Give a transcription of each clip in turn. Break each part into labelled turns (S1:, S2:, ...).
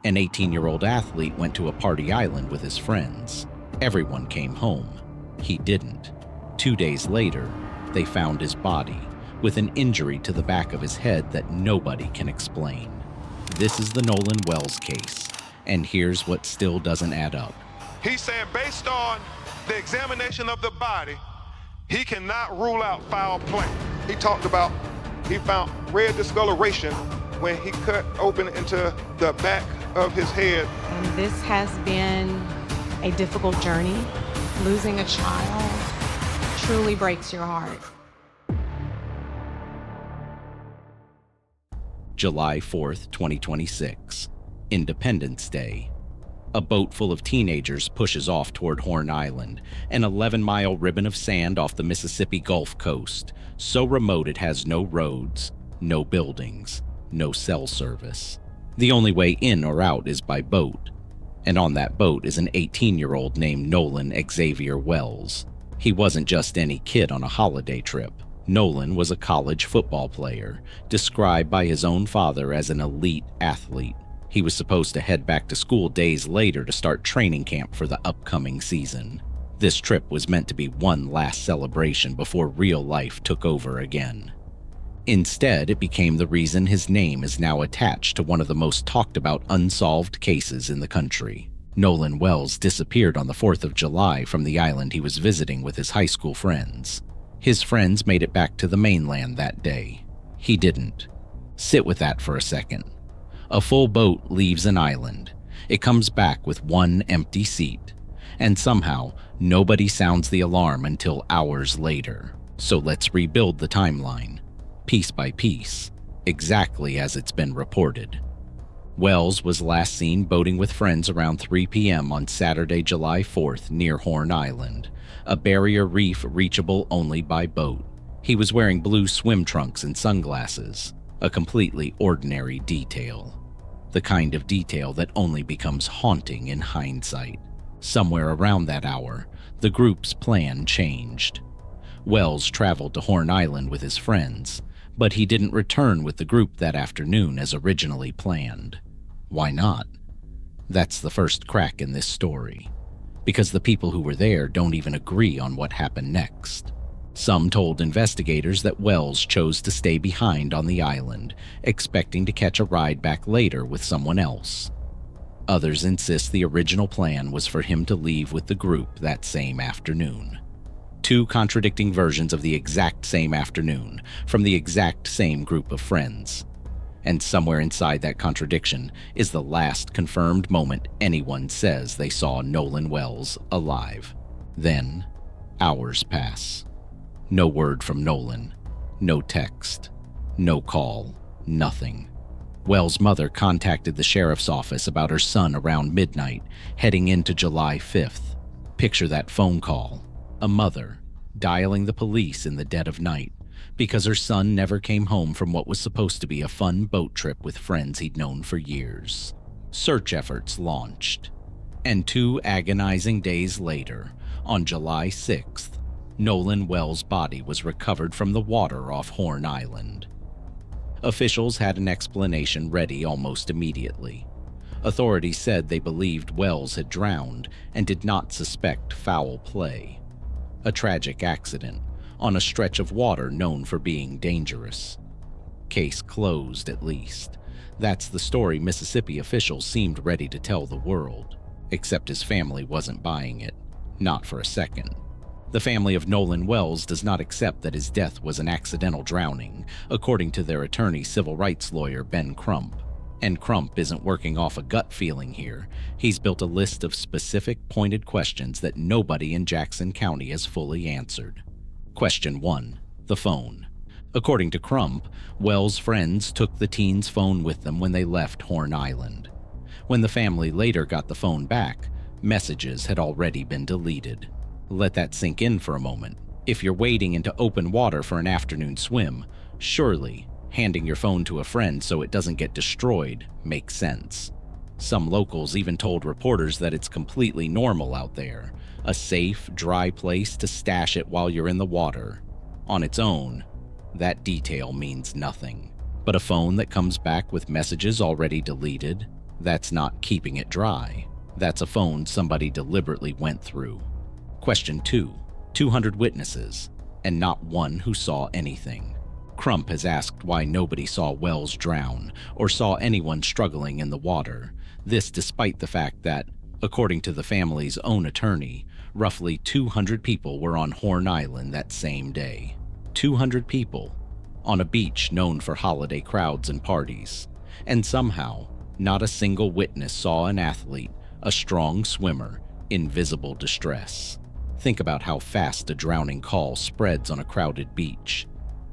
S1: An 18-year-old athlete went to a party island with his friends. Everyone came home. He didn't. 2 days later, they found his body, with an injury to the back of his head that nobody can explain. This is the Nolan Wells case, and here's what still doesn't add up.
S2: He said based on the examination of the body, he cannot rule out foul play. He talked about he found red discoloration when he cut open into the back of his head.
S3: And this has been a difficult journey. Losing a child truly breaks your heart.
S1: July 4th, 2026, Independence Day. A boat full of teenagers pushes off toward Horn Island, an 11-mile ribbon of sand off the Mississippi Gulf Coast, so remote it has no roads, no buildings, no cell service. The only way in or out is by boat, and on that boat is an 18-year-old named Nolan Xavier Wells. He wasn't just any kid on a holiday trip. Nolan was a college football player, described by his own father as an elite athlete. He was supposed to head back to school days later to start training camp for the upcoming season. This trip was meant to be one last celebration before real life took over again. Instead, it became the reason his name is now attached to one of the most talked about unsolved cases in the country. Nolan Wells disappeared on the 4th of July from the island he was visiting with his high school friends. His friends made it back to the mainland that day. He didn't. Sit with that for a second. A full boat leaves an island. It comes back with one empty seat. And somehow, nobody sounds the alarm until hours later. So let's rebuild the timeline, piece by piece, exactly as it's been reported. Wells was last seen boating with friends around 3 p.m. on Saturday, July 4th near Horn Island, a barrier reef reachable only by boat. He was wearing blue swim trunks and sunglasses, a completely ordinary detail. The kind of detail that only becomes haunting in hindsight. Somewhere around that hour, the group's plan changed. Wells traveled to Horn Island with his friends, but he didn't return with the group that afternoon as originally planned. Why not? That's the first crack in this story, because the people who were there don't even agree on what happened next. Some told investigators that Wells chose to stay behind on the island, expecting to catch a ride back later with someone else. Others insist the original plan was for him to leave with the group that same afternoon. Two contradicting versions of the exact same afternoon from the exact same group of friends. And somewhere inside that contradiction is the last confirmed moment anyone says they saw Nolan Wells alive. Then, hours pass. No word from Nolan, no text, no call, nothing. Wells' mother contacted the sheriff's office about her son around midnight, heading into July 5th. Picture that phone call. A mother dialing the police in the dead of night because her son never came home from what was supposed to be a fun boat trip with friends he'd known for years. Search efforts launched. And 2 agonizing days later, on July 6th, Nolan Wells' body was recovered from the water off Horn Island. Officials had an explanation ready almost immediately. Authorities said they believed Wells had drowned and did not suspect foul play. A tragic accident on a stretch of water known for being dangerous. Case closed, at least. That's the story Mississippi officials seemed ready to tell the world, except his family wasn't buying it, not for a second. The family of Nolan Wells does not accept that his death was an accidental drowning, according to their attorney, civil rights lawyer Ben Crump. And Crump isn't working off a gut feeling here. He's built a list of specific, pointed questions that nobody in Jackson County has fully answered. Question 1. The phone. According to Crump, Wells' friends took the teen's phone with them when they left Horn Island. When the family later got the phone back, messages had already been deleted. Let that sink in for a moment. If you're wading into open water for an afternoon swim, surely handing your phone to a friend so it doesn't get destroyed makes sense. Some locals even told reporters that it's completely normal out there, a safe, dry place to stash it while you're in the water. On its own, that detail means nothing. But a phone that comes back with messages already deleted? That's not keeping it dry. That's a phone somebody deliberately went through. Question 2. 200 witnesses, and not one who saw anything. Crump has asked why nobody saw Wells drown or saw anyone struggling in the water. This despite the fact that, according to the family's own attorney, roughly 200 people were on Horn Island that same day. 200 people on a beach known for holiday crowds and parties. And somehow, not a single witness saw an athlete, a strong swimmer, in visible distress. Think about how fast a drowning call spreads on a crowded beach.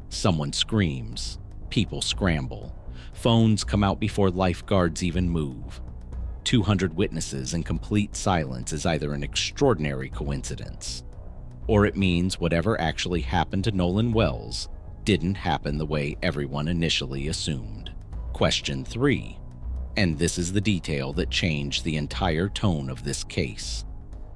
S1: Someone screams, people scramble, phones come out before lifeguards even move. 200 witnesses in complete silence is either an extraordinary coincidence, or it means whatever actually happened to Nolan Wells didn't happen the way everyone initially assumed. Question 3. And this is the detail that changed the entire tone of this case.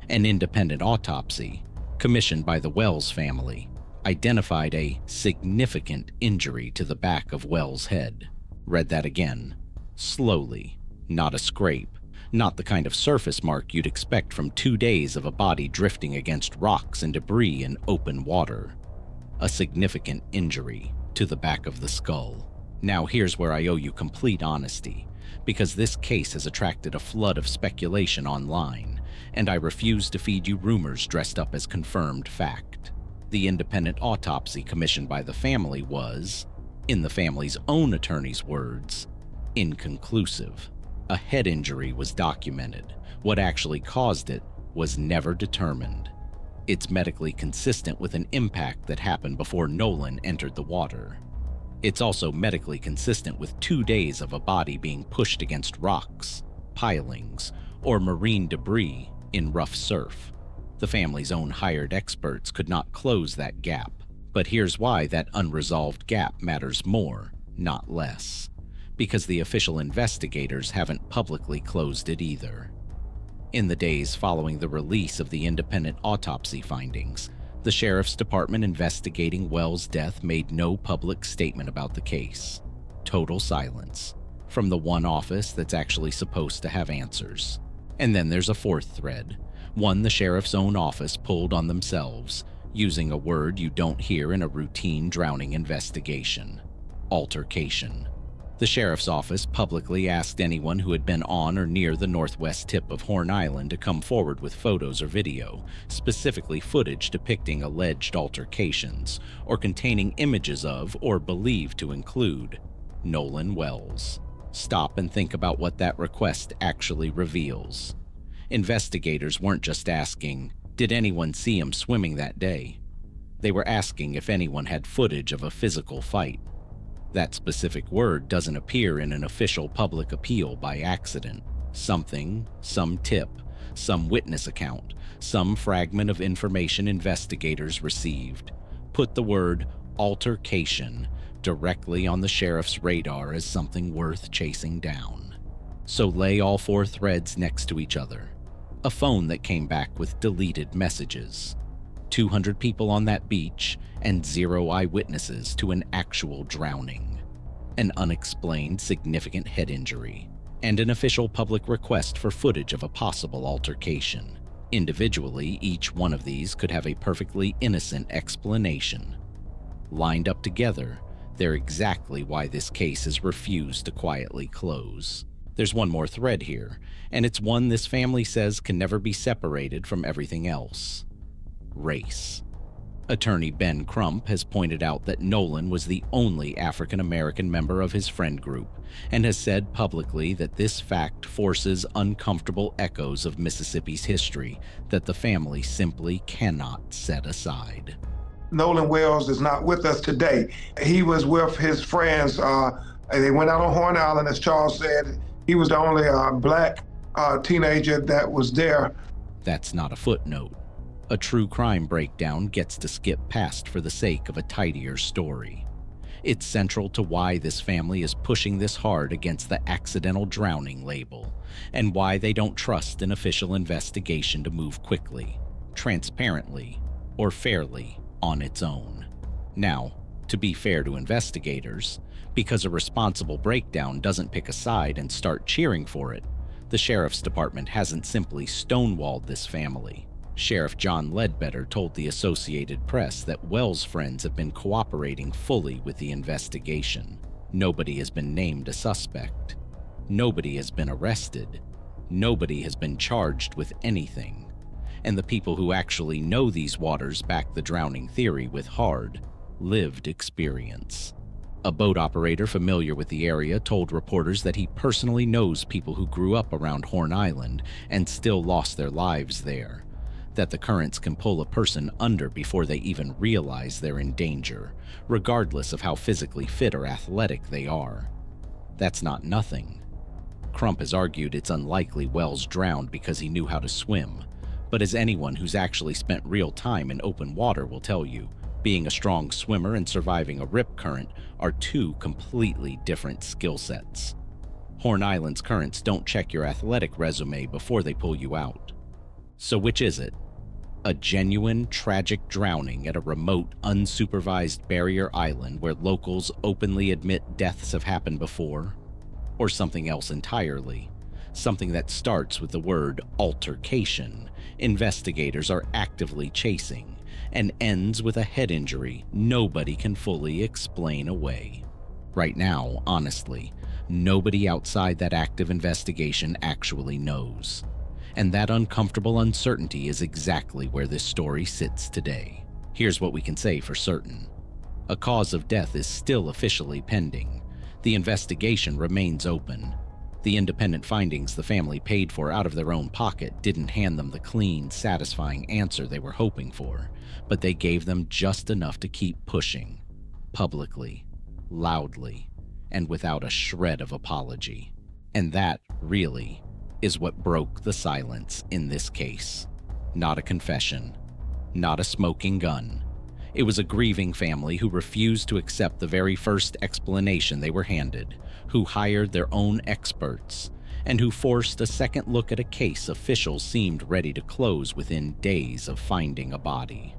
S1: An independent autopsy, commissioned by the Wells family, identified a significant injury to the back of Wells' head. Read that again. Slowly. Not a scrape. Not the kind of surface mark you'd expect from 2 days of a body drifting against rocks and debris in open water. A significant injury to the back of the skull. Now here's where I owe you complete honesty, because this case has attracted a flood of speculation online, and I refuse to feed you rumors dressed up as confirmed fact. The independent autopsy commissioned by the family was, in the family's own attorney's words, inconclusive. A head injury was documented. What actually caused it was never determined. It's medically consistent with an impact that happened before Nolan entered the water. It's also medically consistent with 2 days of a body being pushed against rocks, pilings, or marine debris in rough surf. The family's own hired experts could not close that gap. But here's why that unresolved gap matters more, not less. Because the official investigators haven't publicly closed it either. In the days following the release of the independent autopsy findings, the sheriff's department investigating Wells' death made no public statement about the case. Total silence. From the one office that's actually supposed to have answers. And then there's a fourth thread, one the sheriff's own office pulled on themselves, using a word you don't hear in a routine drowning investigation: altercation. The sheriff's office publicly asked anyone who had been on or near the northwest tip of Horn Island to come forward with photos or video, specifically footage depicting alleged altercations, or containing images of, or believed to include, Nolan Wells. Stop and think about what that request actually reveals. Investigators weren't just asking, did anyone see him swimming that day? They were asking if anyone had footage of a physical fight. That specific word doesn't appear in an official public appeal by accident. Something, some tip, some witness account, some fragment of information investigators received put the word altercation directly on the sheriff's radar as something worth chasing down. So lay all four threads next to each other. A phone that came back with deleted messages. 200 people on that beach and 0 eyewitnesses to an actual drowning. An unexplained significant head injury. And an official public request for footage of a possible altercation. Individually, each one of these could have a perfectly innocent explanation. Lined up together, they're exactly why this case has refused to quietly close. There's one more thread here, and it's one this family says can never be separated from everything else. Race. Attorney Ben Crump has pointed out that Nolan was the only African-American member of his friend group, and has said publicly that this fact forces uncomfortable echoes of Mississippi's history that the family simply cannot set aside.
S4: Nolan Wells is not with us today. He was with his friends. They went out on Horn Island, as Charles said. He was the only black teenager that was there.
S1: That's not a footnote. A true crime breakdown gets to skip past for the sake of a tidier story. It's central to why this family is pushing this hard against the accidental drowning label, and why they don't trust an official investigation to move quickly, transparently, or fairly on its own. Now, To be fair to investigators, because a responsible breakdown doesn't pick a side and start cheering for it, the sheriff's department hasn't simply stonewalled this family. Sheriff John Ledbetter told the Associated Press that Wells' friends have been cooperating fully with the investigation. Nobody has been named a suspect. Nobody has been arrested. Nobody has been charged with anything. And the people who actually know these waters back the drowning theory with hard, lived experience. A boat operator familiar with the area told reporters that he personally knows people who grew up around Horn Island and still lost their lives there, that the currents can pull a person under before they even realize they're in danger, regardless of how physically fit or athletic they are. That's not nothing. Crump has argued it's unlikely Wells drowned because he knew how to swim, but as anyone who's actually spent real time in open water will tell you, being a strong swimmer and surviving a rip current are two completely different skill sets. Horn Island's currents don't check your athletic resume before they pull you out. So which is it? A genuine, tragic drowning at a remote, unsupervised barrier island where locals openly admit deaths have happened before? Or something else entirely? Something that starts with the word altercation investigators are actively chasing, and ends with a head injury nobody can fully explain away. Right now, honestly, nobody outside that active investigation actually knows. And that uncomfortable uncertainty is exactly where this story sits today. Here's what we can say for certain. A cause of death is still officially pending. The investigation remains open. The independent findings the family paid for out of their own pocket didn't hand them the clean, satisfying answer they were hoping for, but they gave them just enough to keep pushing, publicly, loudly, and without a shred of apology. And that, really, is what broke the silence in this case. Not a confession, not a smoking gun. It was a grieving family who refused to accept the very first explanation they were handed, who hired their own experts, and who forced a second look at a case officials seemed ready to close within days of finding a body.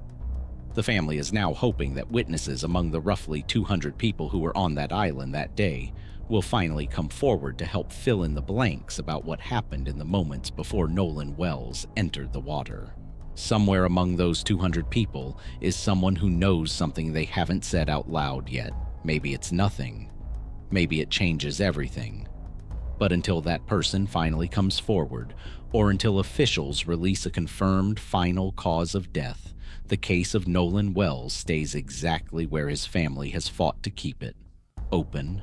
S1: The family is now hoping that witnesses among the roughly 200 people who were on that island that day will finally come forward to help fill in the blanks about what happened in the moments before Nolan Wells entered the water. Somewhere among those 200 people is someone who knows something they haven't said out loud yet. Maybe it's nothing. Maybe it changes everything. But until that person finally comes forward, or until officials release a confirmed final cause of death, the case of Nolan Wells stays exactly where his family has fought to keep it: open,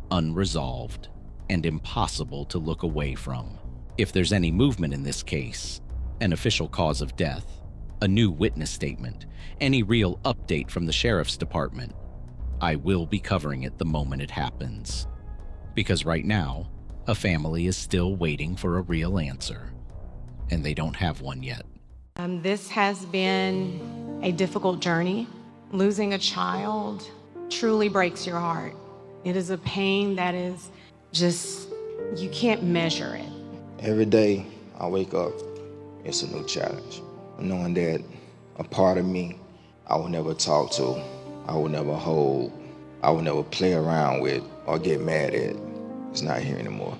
S1: unresolved, and impossible to look away from. If there's any movement in this case, an official cause of death, a new witness statement, any real update from the sheriff's department, I will be covering it the moment it happens. Because right now, a family is still waiting for a real answer, and they don't have one yet.
S3: This has been a difficult journey. Losing a child truly breaks your heart. It is a pain that is just, you can't measure it.
S5: Every day I wake up, it's a new challenge. Knowing that a part of me I will never talk to, I will never hold, I will never play around with or get mad at, it's not here anymore.